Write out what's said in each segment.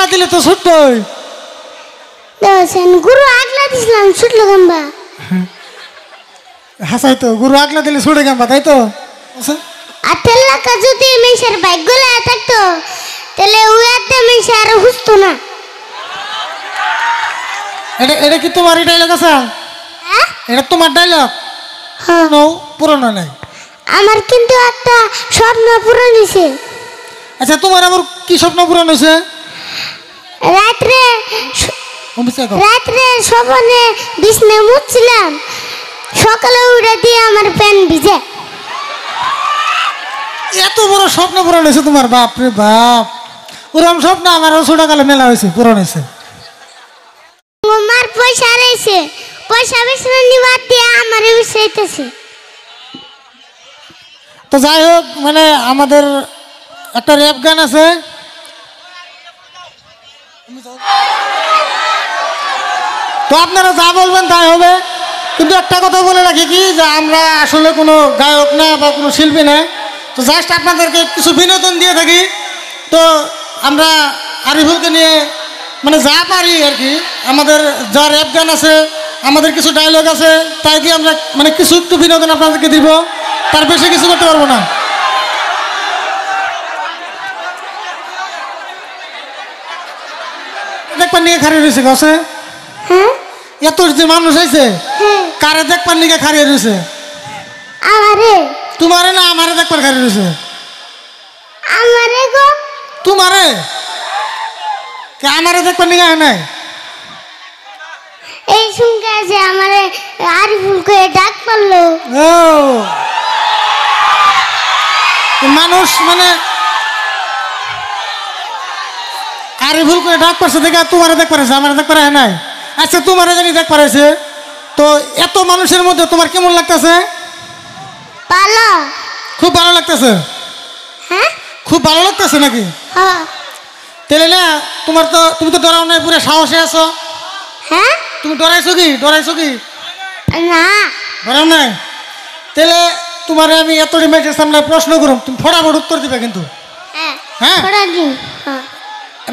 আগলা দিলে তো ছুটতই দেওছেন গুরু আগলা দিছিলাম ছুটলো গাম্বা হাসাই তো গুরু আগলা দিলে ছুটে গাম্বা তাই তো আর তেল্লাকা যদি মেশার ভাগ্য লাগা থাকতো তাহলে উয়াতে মেশা আর হুসতো না এটা কি তোমার ডায়লগ আছে হ্যাঁ এটা তোমার ডায়লগ হ্যাঁ নো পুরনো নাই আমার কিন্তু একটা স্বপ্ন পূরণ হয়েছে আচ্ছা তোমার আবার কি স্বপ্ন পূরণ হয়েছে রাত্রে স্বপ্নে বিছনে মুছছিলাম সকালে উঠে দিয়ে আমার প্যান ভিজে এত বড় স্বপ্ন পূরণ হয়েছে তোমার বাপ রে বাপ ওরকম স্বপ্ন আমারও ছোটকালে মেলা হয়েছে পূরণ হয়েছে আমার পয়সা রয়েছে পয়সা বিছনে নিবার দিয়ে আমারে বিছাইতেছে তো যাই হোক মানে আমাদের একটা র্যাপ গান আছে তো আপনারা যা বলবেন তাই হবে কিন্তু একটা কথা বলে রাখি কি যে আমরা আসলে কোনো গায়ক না বা কোনো শিল্পী না তো জাস্ট আপনাদেরকে কিছু বিনোদন দিয়ে থাকি তো আমরা আরিফুলকে নিয়ে মানে যা পারি আর কি আমাদের যা র্যাপ গান আছে আমাদের কিছু ডায়লগ আছে তাই দিয়ে আমরা মানে কিছু একটু বিনোদন আপনাদেরকে দিব তার বেশি কিছু করতে পারবো না দেখবার নিয়ে খারিয়ে রয়েছে গছে হ্যাঁ এত যে মানুষ আছে কারে দেখবার নিয়ে খারিয়ে রয়েছে আমারে তোমারে না আমারে দেখবার খারিয়ে রয়েছে আমারে গো তোমারে কে আমারে দেখবার নিয়ে আয় নাই এই সঙ্গে আছে আমারে আরিফুল করে ডাক পারলো ও মানুষ মানে আরিফুল করে ডাক পারছে দেখে তোমারে দেখ পারেছে আমার দেখ পারে নাই আচ্ছা তোমারে জানি দেখ পারেছে তো এত মানুষের মধ্যে তোমার কেমন লাগতেছে পালো খুব ভালো লাগতেছে হ্যাঁ খুব ভালো লাগতেছে নাকি হ্যাঁ তাহলে না তোমার তো তুমি তো ডরাও নাই পুরো সাহসে আছো হ্যাঁ তুমি ডরাইছো কি না ডরাও নাই তাহলে তোমার আমি এত মেয়েদের সামনে প্রশ্ন করুম তুমি ফটাফট উত্তর দিবে কিন্তু হ্যাঁ হ্যাঁ ফোড়া দিন হ্যাঁ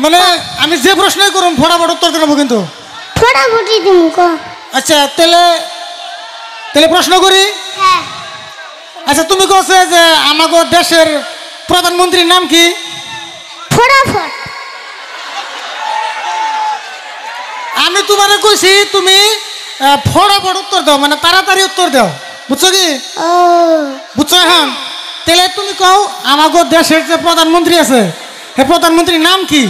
মানে আমি যে প্রশ্নই করুম ফটাফট উত্তর দেবো কিন্তু ফোড়া ফুটি দিন কো আচ্ছা তাহলে প্রশ্ন করি হ্যাঁ আচ্ছা তুমি কছে যে আমাগো দেশের প্রধানমন্ত্রীর নাম কি ফটাফট আমি তোমারে কইছি তুমি ফটাফট উত্তর দাও মানে তাড়াতাড়ি উত্তর দাও বুঝছো কি ও বুঝছো এখন তাহলে তুমি কও আমাগো দেশের যে প্রধানমন্ত্রী আছে হে প্রধানমন্ত্রীর নাম কি